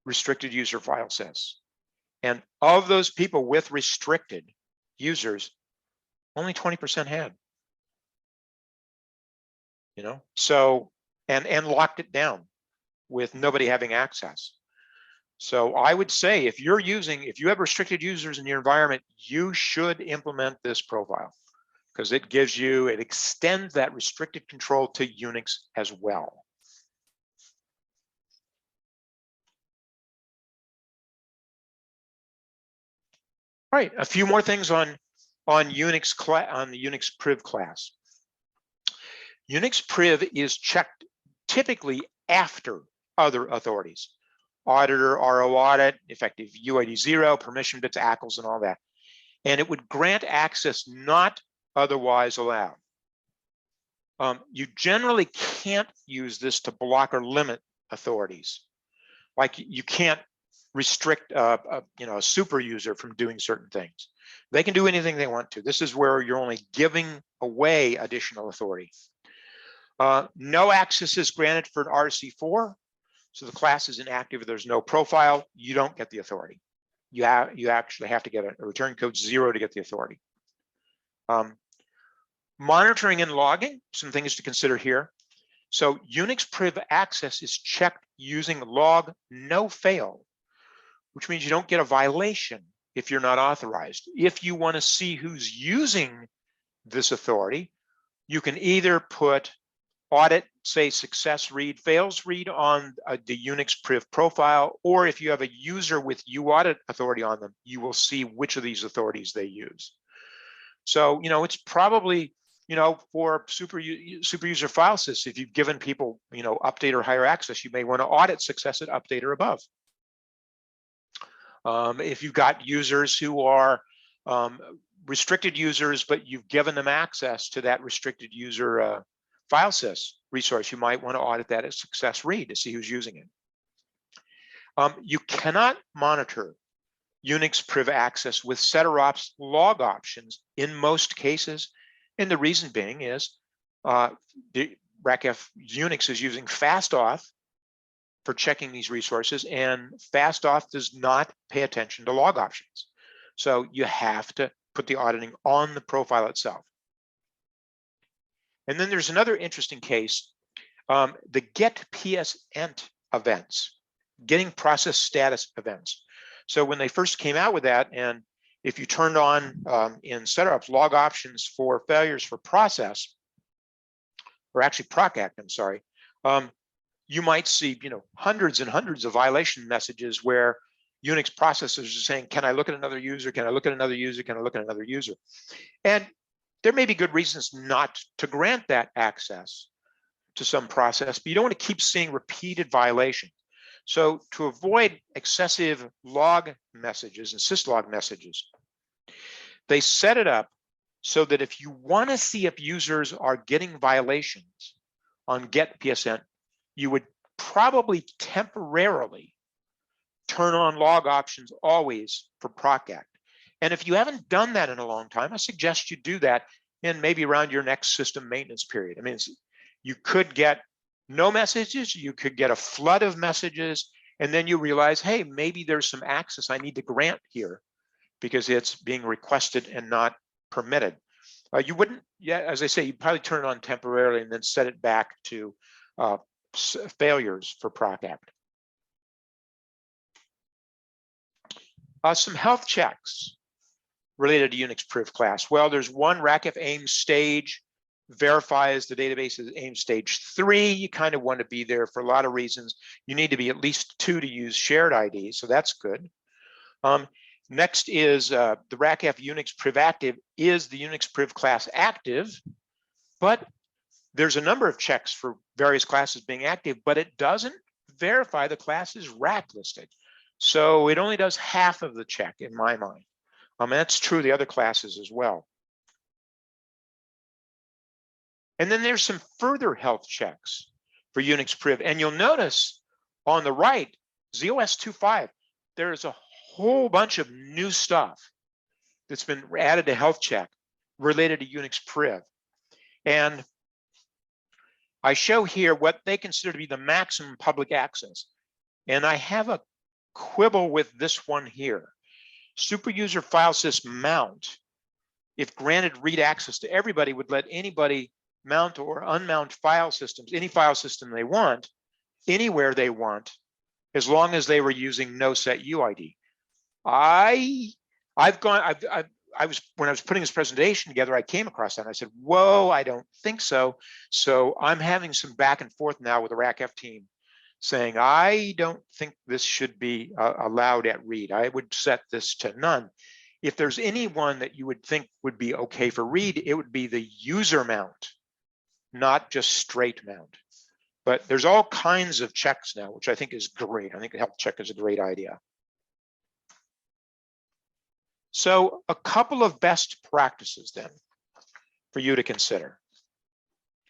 restricted user file sys. And of those people with restricted users, only 20% had. So, and locked it down with nobody having access. So I would say if you have restricted users in your environment, you should implement this profile because it extends that restricted control to Unix as well. All right, a few more things on the UNIXPRIV class. UNIXPRIV is checked typically after other authorities. Auditor, RO audit, effective UID 0, permission bits, ACLs, and all that. And it would grant access not otherwise allowed. You generally can't use this to block or limit authorities. Like you can't restrict a super user from doing certain things. They can do anything they want to. This is where you're only giving away additional authority. No access is granted for an RC4. So the class is inactive if there's no profile, you don't get the authority. You actually have to get a return code 0 to get the authority. Monitoring and logging, some things to consider here. So UNIXPRIV access is checked using log no fail, which means you don't get a violation if you're not authorized. If you want to see who's using this authority, you can either put audit, say success read, fails read on the UNIXPRIV profile, or if you have a user with UAudit authority on them, you will see which of these authorities they use. So, it's probably, for super user file sys, if you've given people, update or higher access, you may want to audit success at update or above. If you've got users who are restricted users, but you've given them access to that restricted user file sys resource, you might want to audit that as success read to see who's using it. You cannot monitor UNIXPRIV access with setter ops log options in most cases. And the reason being is the RACF Unix is using fastauth for checking these resources, and fastauth does not pay attention to log options. So you have to put the auditing on the profile itself. And then there's another interesting case, the get PSEnt events, getting process status events. So when they first came out with that, and if you turned on in setups log options for failures for process, or actually PROCACT, I'm sorry, you might see hundreds and hundreds of violation messages where Unix processors are saying, can I look at another user? Can I look at another user? Can I look at another user? And there may be good reasons not to grant that access to some process, but you don't want to keep seeing repeated violations. So to avoid excessive log messages and syslog messages, they set it up so that if you want to see if users are getting violations on get PSEnt, you would probably temporarily turn on log options always for PROCACT. And if you haven't done that in a long time, I suggest you do that in maybe around your next system maintenance period. I mean, you could get no messages, you could get a flood of messages, and then you realize, hey, maybe there's some access I need to grant here because it's being requested and not permitted. You wouldn't, as I say, you'd probably turn it on temporarily and then set it back to failures for PROCACT. Some health checks related to UNIXPRIV class. Well, there's one RACF AIM stage, verifies the database is AIM stage 3. You kind of want to be there for a lot of reasons. You need to be at least 2 to use shared ID, so that's good. Next is the RACF UNIXPRIV active. Is the UNIXPRIV class active? But there's a number of checks for various classes being active, but it doesn't verify the class is RAC listed. So it only does half of the check in my mind. And that's true of the other classes as well. And then there's some further health checks for UNIXPRIV. And you'll notice on the right, ZOS 2.5, there's a whole bunch of new stuff that's been added to health check related to UNIXPRIV. And I show here what they consider to be the maximum public access. And I have a quibble with this one here. Superuser file system mount, if granted read access to everybody, would let anybody mount or unmount file systems, any file system they want, anywhere they want, as long as they were using no set UID. I was, when I was putting this presentation together, I came across that and I said, whoa, I don't think so. So I'm having some back and forth now with the RACF team saying, I don't think this should be allowed at read. I would set this to none. If there's anyone that you would think would be okay for read, it would be the user mount, not just straight mount. But there's all kinds of checks now, which I think is great. I think a health check is a great idea. So a couple of best practices then for you to consider,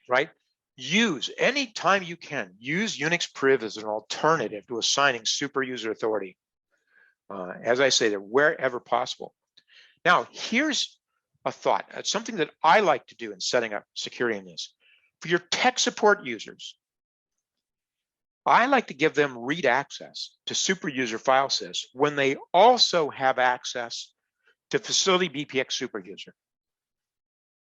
right? Use, anytime you can, use UNIXPRIV as an alternative to assigning super user authority. As I say, wherever possible. Now, here's a thought. It's something that I like to do in setting up security in this. For your tech support users, I like to give them read access to super user file sys when they also have access to facility BPX super user.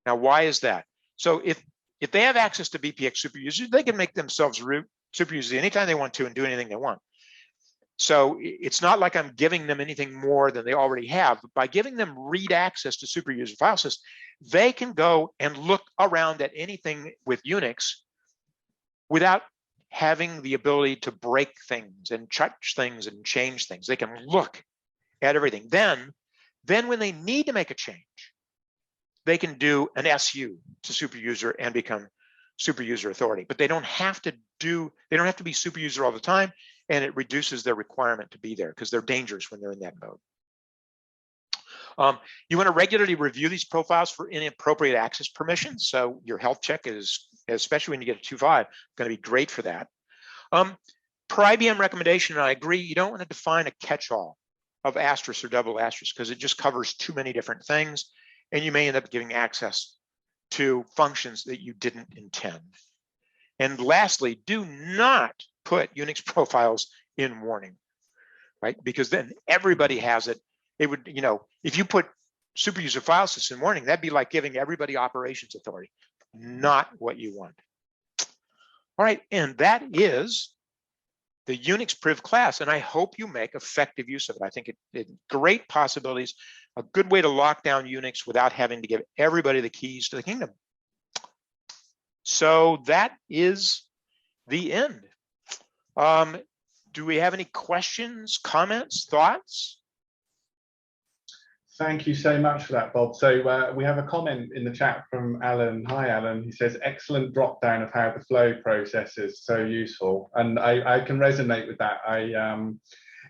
Now, why is that? So if they have access to BPX super users, they can make themselves root super users anytime they want to and do anything they want. So it's not like I'm giving them anything more than they already have. But by giving them read access to super user file sys, they can go and look around at anything with Unix without having the ability to break things and touch things and change things. They can look at everything. Then when they need to make a change, they can do an SU to super user and become super user authority. But they don't have to be super user all the time, and it reduces their requirement to be there because they're dangerous when they're in that mode. You want to regularly review these profiles for inappropriate access permissions. So your health check is, especially when you get a 2.5, going to be great for that. Per IBM recommendation, and I agree, you don't want to define a catch-all of asterisk or double asterisk because it just covers too many different things, and you may end up giving access to functions that you didn't intend. And lastly, do not put Unix profiles in warning, right? Because then everybody has it. It would, if you put super user file system in warning, that'd be like giving everybody operations authority. Not what you want. All right, and that is the UNIXPRIV class, and I hope you make effective use of it. I think it great possibilities, a good way to lock down Unix without having to give everybody the keys to the kingdom. So that is the end. Do we have any questions, comments, thoughts? Thank you so much for that, Bob. So we have a comment in the chat from Alan. Hi, Alan. He says, excellent drop down of how the flow process is so useful. And I can resonate with that.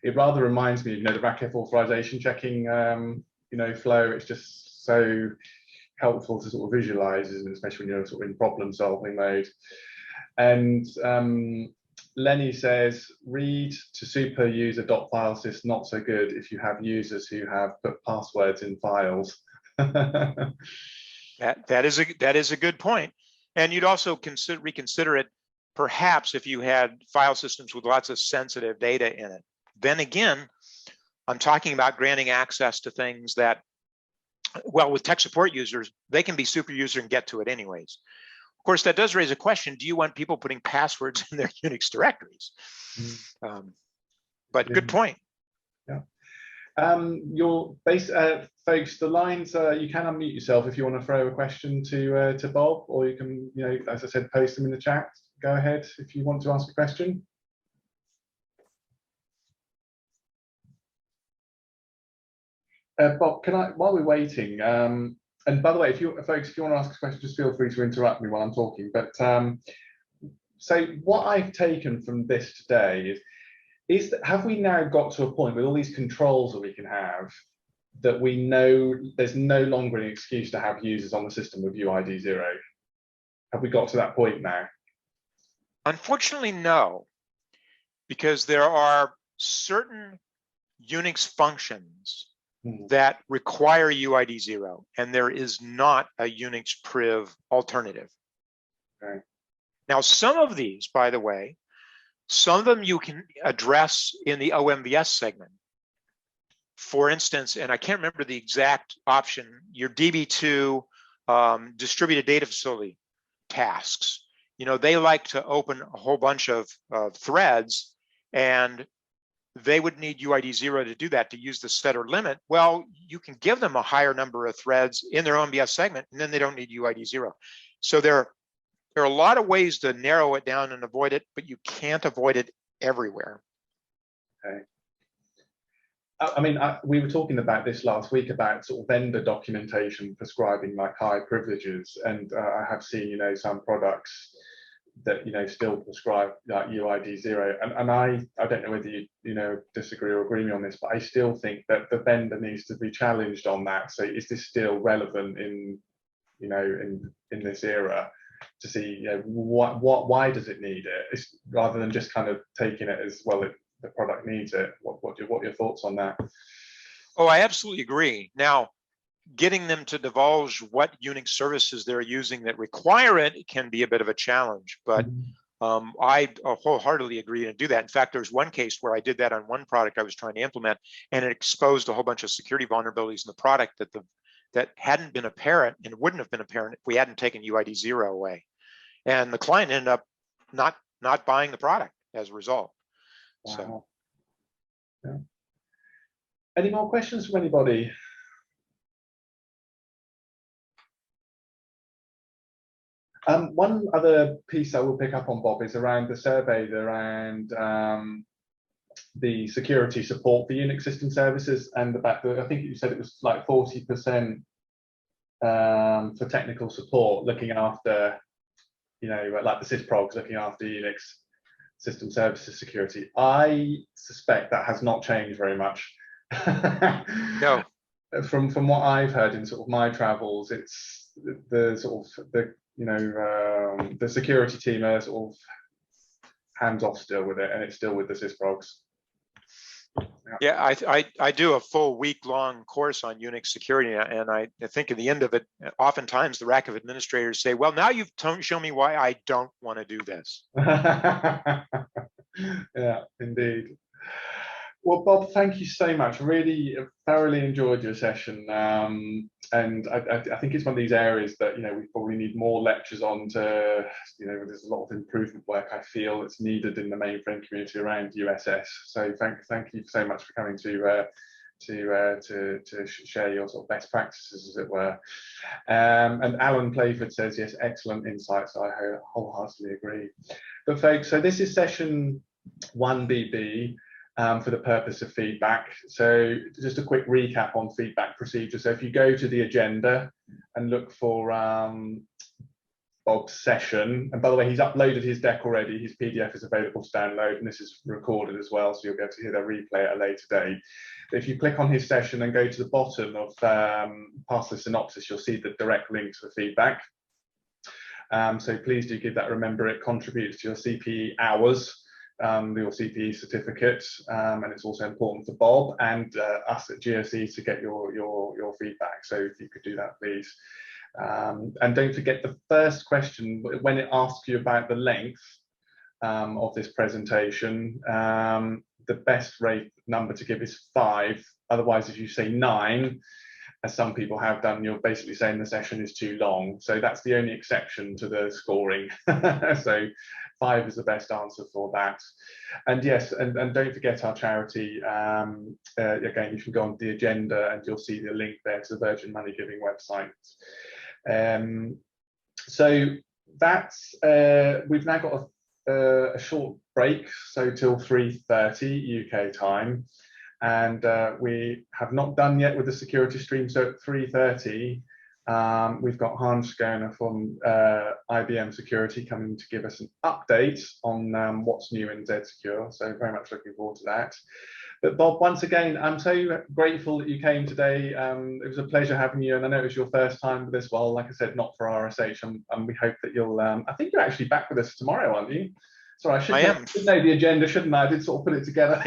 It rather reminds me, the RACF authorization checking, flow. It's just so helpful to sort of visualize, especially when you're sort of in problem solving mode. And Lenny says, read to super user .filesys not so good if you have users who have put passwords in files. that is a good point. And you'd also reconsider it perhaps if you had file systems with lots of sensitive data in it. Then again, I'm talking about granting access to things that, well, with tech support users, they can be super user and get to it anyways. Of course, that does raise a question. Do you want people putting passwords in their Unix directories? But good point. Yeah. Your base, folks, the lines, you can unmute yourself if you want to throw a question to Bob, or you can, as I said, post them in the chat. Go ahead if you want to ask a question. Bob, can I, while we're waiting, and by the way, if you folks, if you want to ask a question, just feel free to interrupt me while I'm talking. But so what I've taken from this today is that, have we now got to a point with all these controls that we can have that we know there's no longer an excuse to have users on the system with UID 0? Have we got to that point now? Unfortunately, no, because there are certain Unix functions that require UID 0, and there is not a UNIXPRIV alternative. Okay. Now, some of these, by the way, Some of them you can address in the OMVS segment. For instance, and I can't remember the exact option, your DB2 distributed data facility tasks. They like to open a whole bunch of threads, and they would need UID 0 to do that, to use the setter limit. Well, you can give them a higher number of threads in their OMVS segment, and then they don't need UID 0. So there are a lot of ways to narrow it down and avoid it, but you can't avoid it everywhere. Okay. I mean, we were talking about this last week about sort of vendor documentation prescribing like high privileges, and I have seen, some products that still prescribe like UID 0, and I don't know whether you disagree or agree with me on this, but I still think that the vendor needs to be challenged on that. So is this still relevant in this era, to see why does it need it, rather than just kind of taking it as, well, the product needs it. What are your thoughts on that? Oh, I absolutely agree. Now, getting them to divulge what Unix services they're using that require it can be a bit of a challenge, but I wholeheartedly agree to do that. In fact, there's one case where I did that on one product I was trying to implement, and it exposed a whole bunch of security vulnerabilities in the product that hadn't been apparent, and wouldn't have been apparent if we hadn't taken UID 0 away. And the client ended up not buying the product as a result. Wow. So, yeah. Any more questions from anybody? One other piece I will pick up on, Bob, is around the survey around the security support for Unix system services, and the fact that I think you said it was like 40% for technical support, looking after, like the sysprogs looking after Unix system services security. I suspect that has not changed very much. no. From what I've heard in sort of my travels, it's the sort of the security team are sort of hands off still with it, and it's still with the sysprogs. Yeah, I do a full week-long course on Unix security, and I think at the end of it, oftentimes the rack of administrators say, well, now you've shown me why I don't want to do this. Yeah, indeed. Well, Bob, thank you so much. Really thoroughly enjoyed your session. And I think it's one of these areas that, we probably need more lectures on to, there's a lot of improvement work I feel that's needed in the mainframe community around USS. So thank you so much for coming to share your sort of best practices, as it were. And Alan Playford says, yes, excellent insights. I wholeheartedly agree. But folks, so this is session 1BB. For the purpose of feedback. So just a quick recap on feedback procedure. So if you go to the agenda and look for Bob's session, and by the way, he's uploaded his deck already, his PDF is available to download, and this is recorded as well, so you'll be able to hear the replay at a later date. But if you click on his session and go to the bottom of past the synopsis, you'll see the direct link to the feedback. So please do give that. Remember, it contributes to your CPE hours, your CPE certificate, and it's also important for Bob and us at GSE to get your feedback. So if you could do that, please. And don't forget the first question, when it asks you about the length of this presentation, the best rate number to give is 5. Otherwise, if you say 9, as some people have done, you're basically saying the session is too long. So that's the only exception to the scoring. So 5 is the best answer for that. And yes, and don't forget our charity. Again, you can go on the agenda and you'll see the link there to the Virgin Money Giving website. So that's, we've now got a short break, so till 3:30 UK time. And we have not done yet with the security stream. So at 3:30, we've got Hans Schooner from IBM Security coming to give us an update on what's new in Z-Secure. So very much looking forward to that. But Bob, once again, I'm so grateful that you came today. It was a pleasure having you, and I know it was your first time with us. Well, like I said, not for RSH, and we hope that you'll. I think you're actually back with us tomorrow, aren't you? Sorry, I should know the agenda, shouldn't I? I did sort of put it together.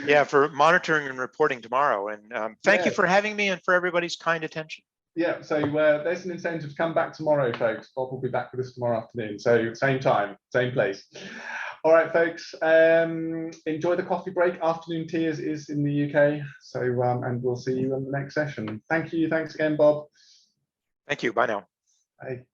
Yeah, for monitoring and reporting tomorrow. And thank you for having me and for everybody's kind attention. Yeah, so there's an incentive to come back tomorrow, folks. Bob will be back with us tomorrow afternoon. So same time, same place. All right, folks. Enjoy the coffee break. Afternoon tea is in the UK. So and we'll see you in the next session. Thank you. Thanks again, Bob. Thank you. Bye now. Bye.